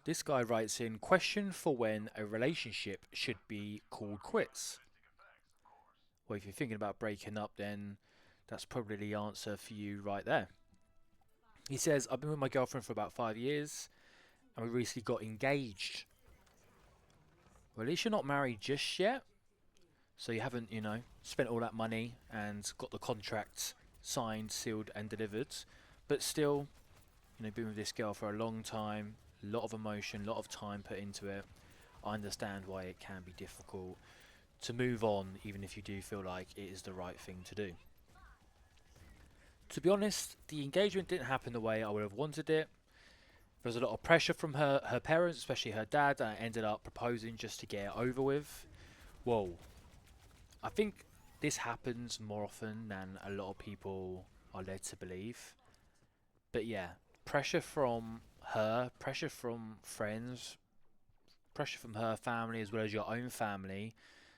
This guy writes in question for when a relationship should be called quits. Well, if you're thinking about breaking up, then that's probably the answer for you right there. He says, I've been with my girlfriend for about 5 years and we recently got engaged. Well, at least you're not married just yet. So you haven't, spent all that money and got the contract signed, sealed, and delivered. But still, been with this girl for a long time, a lot of emotion, a lot of time put into it. I understand why it can be difficult to move on, even if you do feel like it is the right thing to do. To be honest, the engagement didn't happen the way I would have wanted it. There was a lot of pressure from her parents, especially her dad, and I ended up proposing just to get it over with. Whoa. I think this happens more often than a lot of people are led to believe. But yeah, pressure from her, pressure from friends, pressure from her family as well as your own family.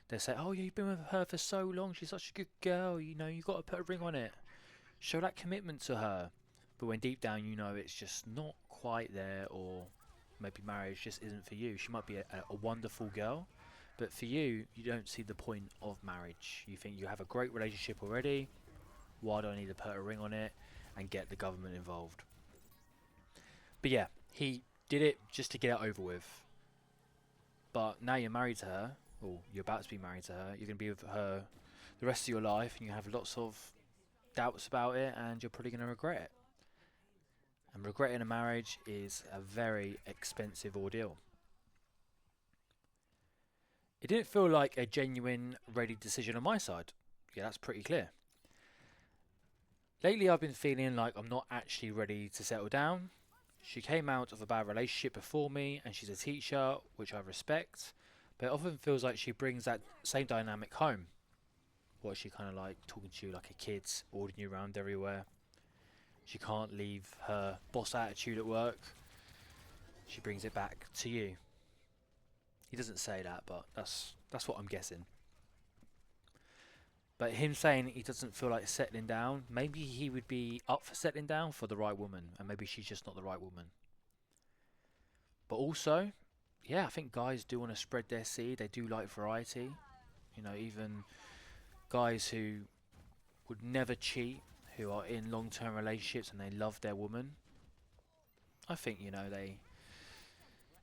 They say, oh, yeah, you've been with her for so long. She's such a good girl. You've got to put a ring on it. Show that commitment to her. But when deep down it's just not quite there, or maybe marriage just isn't for you. She might be a wonderful girl, but for you, you don't see the point of marriage. You think you have a great relationship already. Why do I need to put a ring on it and get the government involved? But yeah, he did it just to get it over with. But now you're married to her, or you're about to be married to her. You're going to be with her the rest of your life, and you have lots of doubts about it, and you're probably going to regret it. And regretting a marriage is a very expensive ordeal. It didn't feel like a genuine, ready decision on my side. Yeah, that's pretty clear. Lately, I've been feeling like I'm not actually ready to settle down. She came out of a bad relationship before me, and she's a teacher, which I respect, but it often feels like she brings that same dynamic home. What, is she kind of like talking to you like a kid, ordering you around everywhere? She can't leave her boss attitude at work. She brings it back to you. He doesn't say that, but that's what I'm guessing. But him saying he doesn't feel like settling down, maybe he would be up for settling down for the right woman, and maybe she's just not the right woman. But also, yeah, I think guys do want to spread their seed. They do like variety. Even guys who would never cheat, who are in long-term relationships and they love their woman. I think, they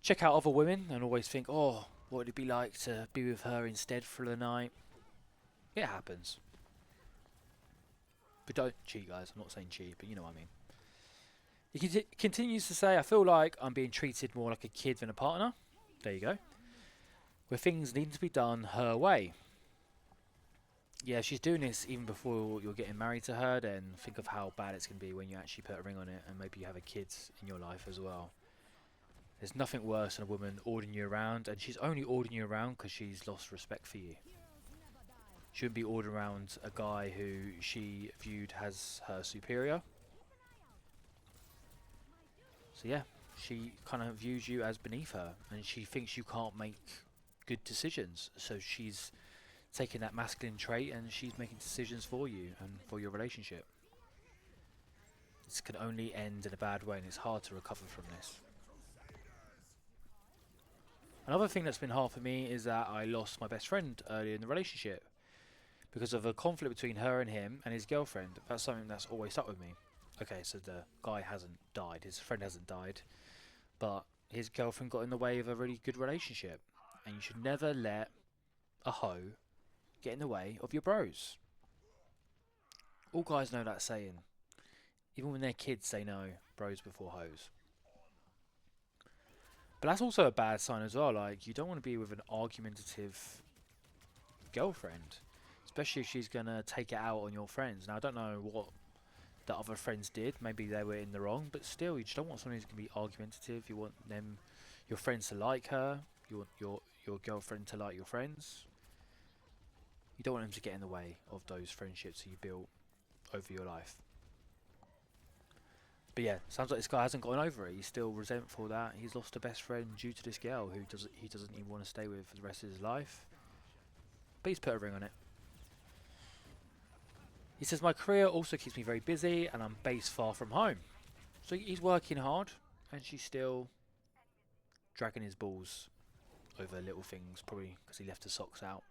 check out other women and always think, oh, what would it be like to be with her instead for the night? It happens. But don't cheat, guys. I'm not saying cheat, but you know what I mean. He continues to say, I feel like I'm being treated more like a kid than a partner. There you go. Where things need to be done her way. Yeah, she's doing this even before you're getting married to her, then think of how bad it's going to be when you actually put a ring on it and maybe you have a kid in your life as well. There's nothing worse than a woman ordering you around, and she's only ordering you around because she's lost respect for you. She wouldn't be ordering around a guy who she viewed as her superior. So yeah, she kind of views you as beneath her, and she thinks you can't make good decisions. So she's taking that masculine trait and she's making decisions for you and for your relationship. This can only end in a bad way, and it's hard to recover from this. Another thing that's been hard for me is that I lost my best friend early in the relationship because of a conflict between her and him and his girlfriend. That's something that's always stuck with me. Okay, so the guy hasn't died, his friend hasn't died, but his girlfriend got in the way of a really good relationship. And you should never let a hoe get in the way of your bros. All guys know that saying. Even when they're kids, they know bros before hoes. But that's also a bad sign as well. Like, you don't want to be with an argumentative girlfriend, especially if she's going to take it out on your friends. Now, I don't know what the other friends did. Maybe they were in the wrong, but still, you just don't want someone who's going to be argumentative. You want your friends to like her. You want your girlfriend to like your friends. You don't want them to get in the way of those friendships that you built over your life. But yeah, sounds like this guy hasn't gotten over it. He's still resentful that he's lost a best friend due to this girl who he doesn't even want to stay with for the rest of his life. But he's put a ring on it. He says, my career also keeps me very busy and I'm based far from home. So he's working hard and she's still dragging his balls over little things, probably because he left the socks out.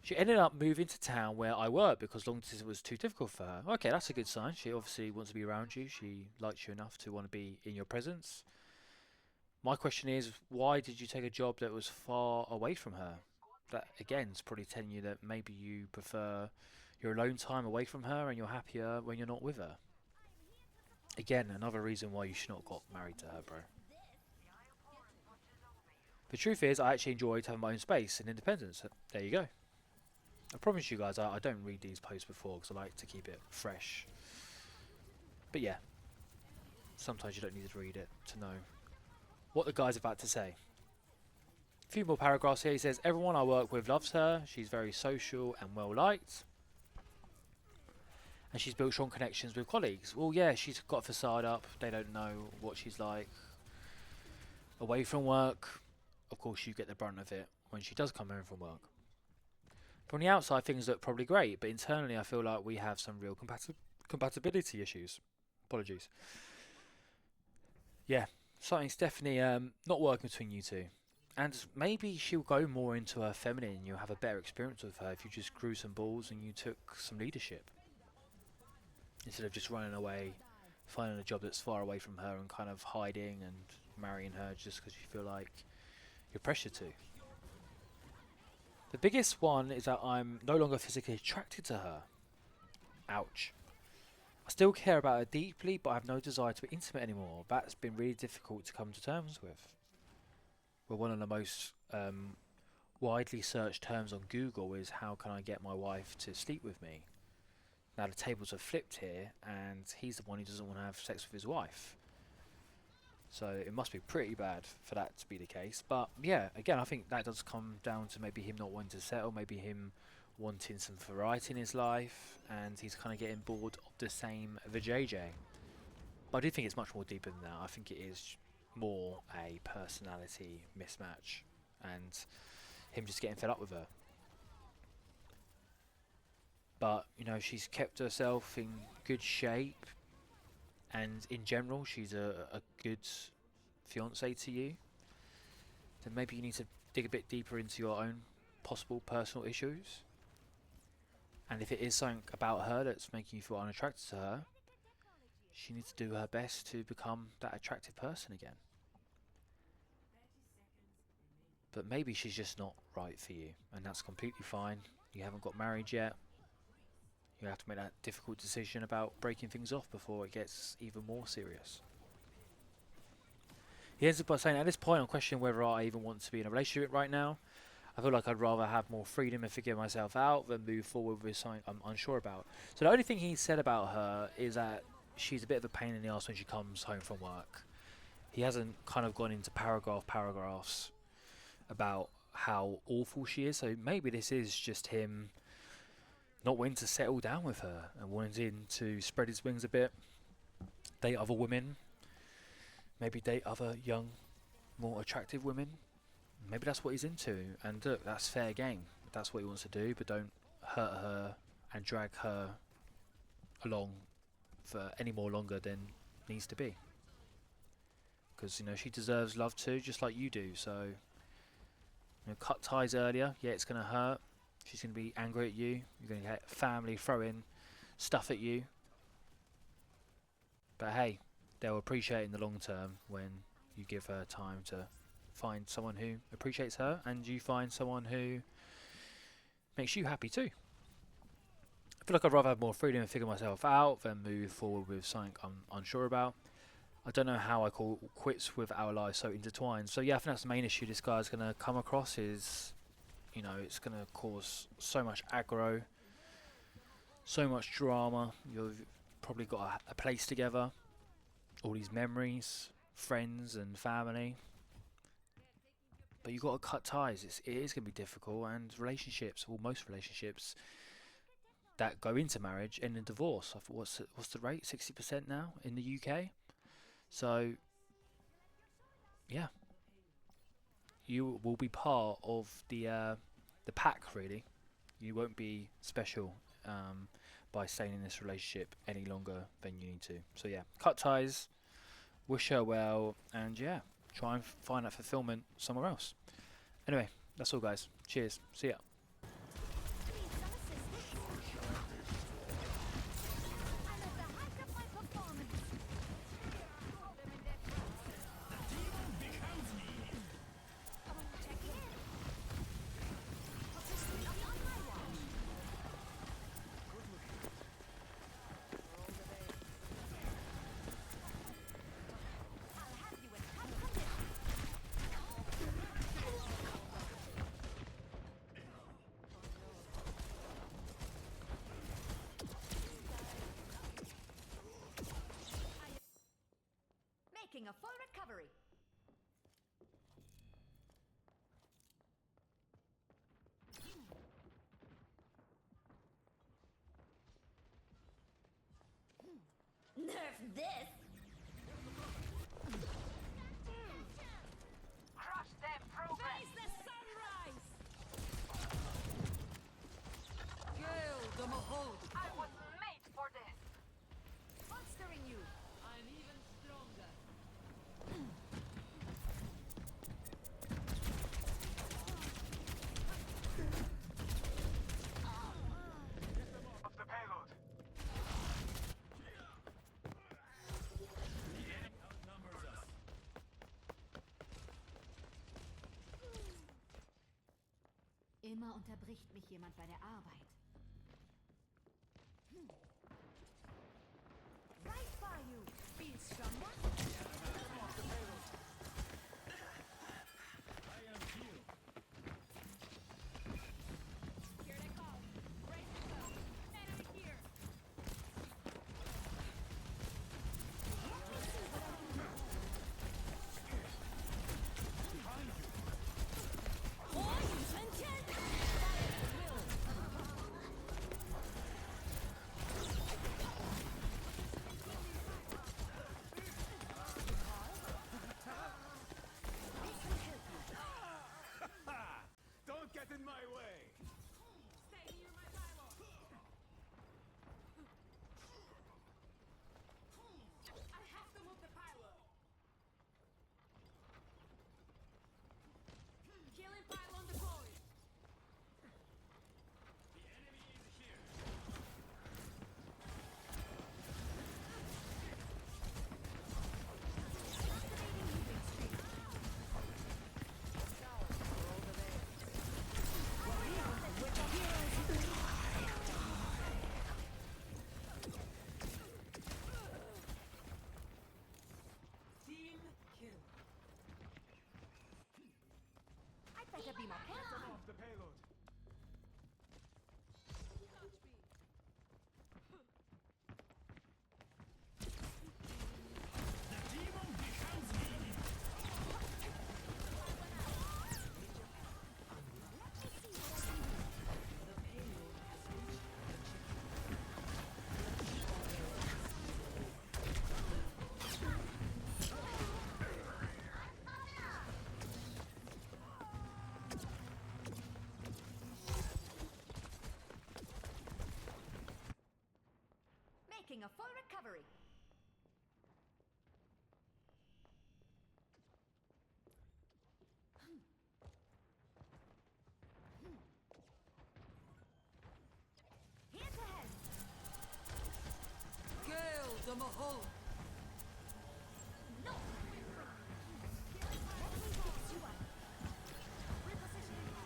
She ended up moving to town where I work because long distance was too difficult for her. Okay, that's a good sign. She obviously wants to be around you. She likes you enough to want to be in your presence. My question is, why did you take a job that was far away from her? That again is probably telling you that maybe you prefer your alone time away from her and you're happier when you're not with her. Again, another reason why you should not have got married to her, bro. The truth is, I actually enjoyed having my own space and independence. There you go. I promise you guys, I don't read these posts before because I like to keep it fresh. But yeah, sometimes you don't need to read it to know what the guy's about to say. A few more paragraphs here. He says, everyone I work with loves her. She's very social and well liked. And she's built strong connections with colleagues. Well, yeah, she's got a facade up. They don't know what she's like. Away from work, of course, you get the brunt of it when she does come home from work. From the outside, things look probably great, but internally, I feel like we have some real compatibility issues. Apologies. Yeah, something's definitely not working between you two. And maybe she'll go more into her feminine and you'll have a better experience with her if you just grew some balls and you took some leadership. Instead of just running away, finding a job that's far away from her and kind of hiding and marrying her just because you feel like you're pressured to. The biggest one is that I'm no longer physically attracted to her. Ouch. I still care about her deeply, but I have no desire to be intimate anymore. That's been really difficult to come to terms with. Well, one of the most widely searched terms on Google is how can I get my wife to sleep with me? Now the tables are flipped here, and he's the one who doesn't want to have sex with his wife. So it must be pretty bad for that to be the case. But yeah, again, I think that does come down to maybe him not wanting to settle, maybe him wanting some variety in his life, and he's kind of getting bored of the same vajayjay. But I do think it's much more deeper than that. I think it is more a personality mismatch and him just getting fed up with her. But, you know, she's kept herself in good shape, and in general, she's a good fiance to you. Then maybe you need to dig a bit deeper into your own possible personal issues. And if it is something about her that's making you feel unattracted to her, she needs to do her best to become that attractive person again. But maybe she's just not right for you, and that's completely fine. You haven't got married yet. You have to make that difficult decision about breaking things off before it gets even more serious. He ends up by saying, at this point I'm questioning whether I even want to be in a relationship right now. I feel like I'd rather have more freedom and figure myself out than move forward with something I'm unsure about. So the only thing he said about her is that she's a bit of a pain in the ass when she comes home from work. He hasn't kind of gone into paragraphs about how awful she is. So maybe this is just him not wanting to settle down with her and wanting to spread his wings a bit, date other women, maybe date other young, more attractive women. Maybe that's what he's into, and look, that's fair game. That's what he wants to do, but don't hurt her and drag her along for any more longer than needs to be. Because, you know, she deserves love too, just like you do. So, you know, cut ties earlier. Yeah, it's going to hurt. She's going to be angry at you. You're going to get family throwing stuff at you. But hey, they'll appreciate it in the long term when you give her time to find someone who appreciates her and you find someone who makes you happy too. I feel like I'd rather have more freedom and figure myself out than move forward with something I'm unsure about. I don't know how I call quits with our lives so intertwined. So yeah, I think that's the main issue this guy's going to come across is, you know, it's going to cause so much aggro, so much drama. You've probably got a place together, all these memories, friends and family. But you've got to cut ties. It is going to be difficult, and relationships, or most relationships that go into marriage end in divorce. I thought, what's the rate? 60% now in the UK. So yeah, you will be part of the pack. Really, you won't be special by staying in this relationship any longer than you need to. So yeah, cut ties wish her well, and yeah, try and find that fulfillment somewhere else. Anyway, that's all, guys. Cheers. See ya. Making a full recovery. Nerf this! Crush their progress! Face the sunrise! Gale the Mahod! I was made for this! Monstering you! I'm even stronger! Of the payload! The enemy outnumbers us! Immer unterbricht mich jemand bei der Arbeit. Right by you! Be someone? I am healed! Here they come! Brace yourself! Enemy here! Behind you! Don't get in my way! Stay near my pylon! I have to move the pylon! Killing pylon deployed! The enemy is here! Activating moving stream. Team kill! I'd better be more careful. Off the payload! The demon becomes me! Making a full recovery. Here to help. Gale the Mahod! No! Let me fix you up. Repositioning.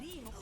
primo.